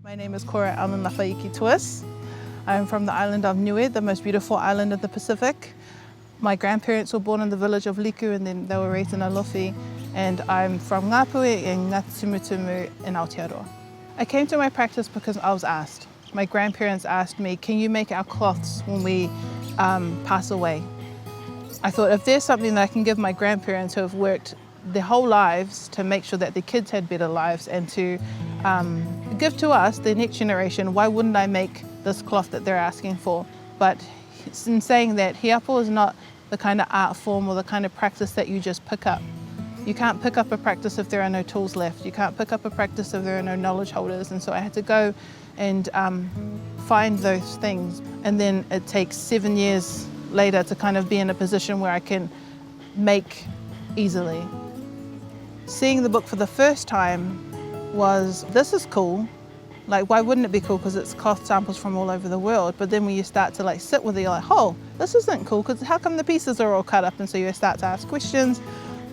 My name is Kora Almanlafaiki Tuis. I'm from the island of Niue, the most beautiful island of the Pacific. My grandparents were born in the village of Liku and then they were raised in Alofi. And I'm from Ngāpuhi in Ngāti in Aotearoa. I came to my practice because I was asked. My grandparents asked me, can you make our cloths when we pass away? I thought if there's something that I can give my grandparents who have worked their whole lives to make sure that their kids had better lives and to give to us, the next generation, why wouldn't I make this cloth that they're asking for? But in saying that, hiapo is not the kind of art form or the kind of practice that you just pick up. You can't pick up a practice if there are no tools left. You can't pick up a practice if there are no knowledge holders. And so I had to go and find those things. And then it takes 7 years later to kind of be in a position where I can make easily. Seeing the book for the first time was, this is cool. Like, why wouldn't it be cool? Because it's cloth samples from all over the world. But then when you start to like sit with it, you're like, oh, this isn't cool, because how come the pieces are all cut up? And so you start to ask questions,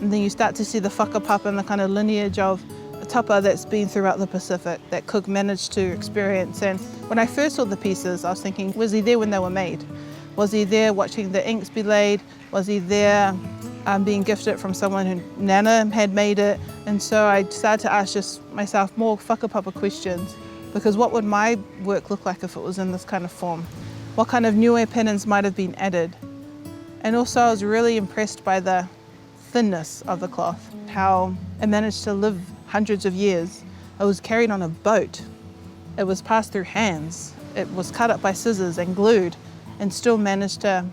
and then you start to see the whakapapa and the kind of lineage of a tapa that's been throughout the Pacific that Cook managed to experience. And when I first saw the pieces, I was thinking, was he there when they were made? Was he there watching the inks be laid? Was he there being gifted from someone who Nana had made it? And so I started to ask just myself more whakapapa questions, because what would my work look like if it was in this kind of form? What kind of niue penons might have been added? And also I was really impressed by the thinness of the cloth, how it managed to live hundreds of years. It was carried on a boat. It was passed through hands. It was cut up by scissors and glued and still managed to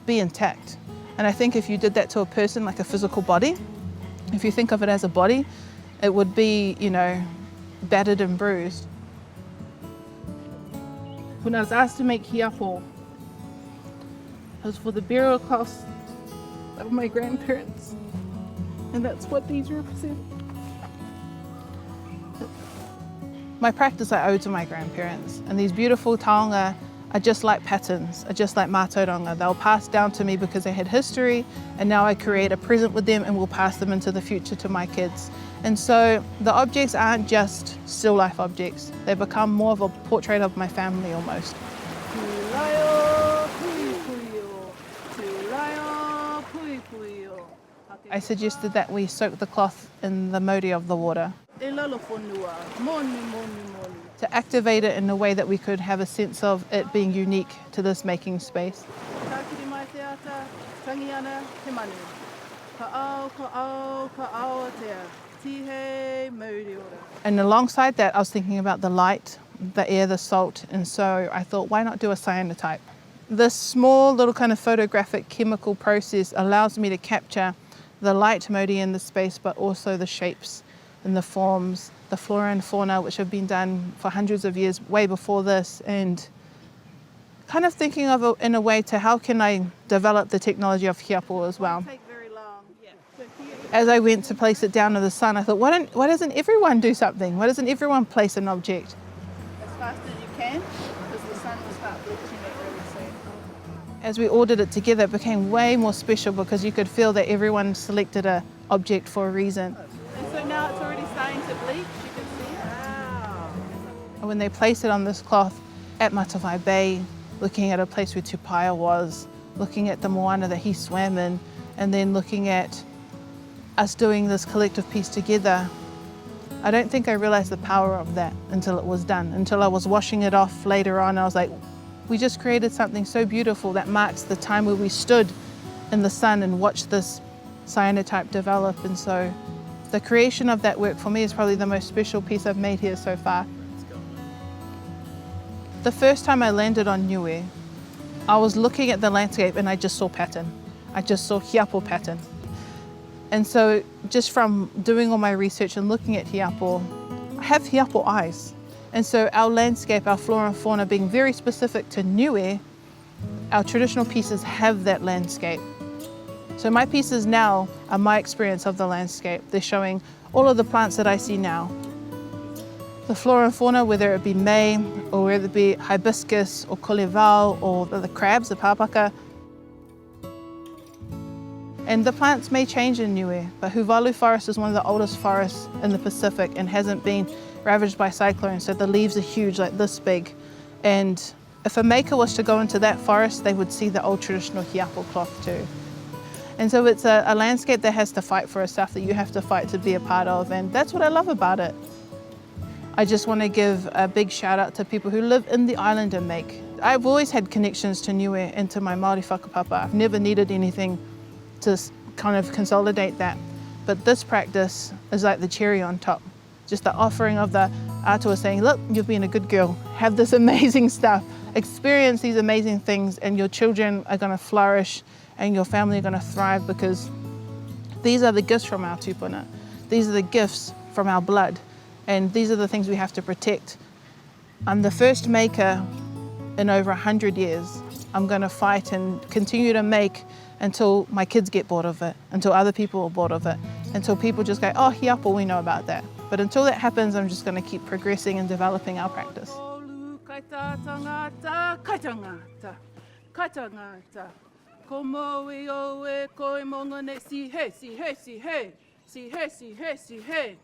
be intact. And I think if you did that to a person, like a physical body, if you think of it as a body, it would be, you know, battered and bruised. When I was asked to make hiapo, it was for the burial cloths of my grandparents. And that's what these represent. My practice I owe to my grandparents, and these beautiful taonga are just like patterns, are just like mātauranga. They'll pass down to me because they had history, and now I create a present with them and will pass them into the future to my kids. And so the objects aren't just still life objects, they become more of a portrait of my family almost. I suggested that we soak the cloth in the mauri of the water, to activate it in a way that we could have a sense of it being unique to this making space. And alongside that, I was thinking about the light, the air, the salt, and so I thought, why not do a cyanotype? This small little kind of photographic chemical process allows me to capture the light mauri in the space, but also the shapes and the forms, the flora and fauna, which have been done for hundreds of years, way before this, and kind of thinking of it in a way to how can I develop the technology of hiapo as well. As I went to place it down in the sun, I thought, why doesn't everyone do something? Why doesn't everyone place an object? As fast as you can, because the sun will start bleaching it really soon. As we ordered it together, it became way more special because you could feel that everyone selected an object for a reason. And so now it's already starting to bleach, you can see it. Wow. And when they placed it on this cloth at Matawai Bay, looking at a place where Tupaia was, looking at the moana that he swam in, and then looking at us doing this collective piece together, I don't think I realized the power of that until it was done, until I was washing it off later on. I was like, we just created something so beautiful that marks the time where we stood in the sun and watched this cyanotype develop. And so the creation of that work for me is probably the most special piece I've made here so far. The first time I landed on Niue, I was looking at the landscape and I just saw pattern. I just saw hiapo pattern. And so just from doing all my research and looking at hiapo, I have hiapo eyes. And so our landscape, our flora and fauna being very specific to Niue, our traditional pieces have that landscape. So my pieces now are my experience of the landscape. They're showing all of the plants that I see now. The flora and fauna, whether it be May, or whether it be hibiscus, or kolevau, or the crabs, the papaka. And the plants may change in Niue, but Huvalu forest is one of the oldest forests in the Pacific and hasn't been ravaged by cyclones, so the leaves are huge, like this big. And if a maker was to go into that forest, they would see the old traditional hiapo cloth too. And so it's a landscape that has to fight for itself, that you have to fight to be a part of, and that's what I love about it. I just want to give a big shout out to people who live in the island and make. I've always had connections to Niue and to my Māori whakapapa. I've never needed anything to kind of consolidate that. But this practice is like the cherry on top. Just the offering of the atua saying, look, you've been a good girl, have this amazing stuff, experience these amazing things, and your children are going to flourish and your family are going to thrive, because these are the gifts from our tupuna. These are the gifts from our blood, and these are the things we have to protect. I'm the first maker in over 100 years. I'm going to fight and continue to make until my kids get bored of it, until other people are bored of it, until people just go, oh, hiapo, we know about that. But until that happens, I'm just going to keep progressing and developing our practice. Ko moe o e koe mongone si he, si he, si he, si he, si he, si he.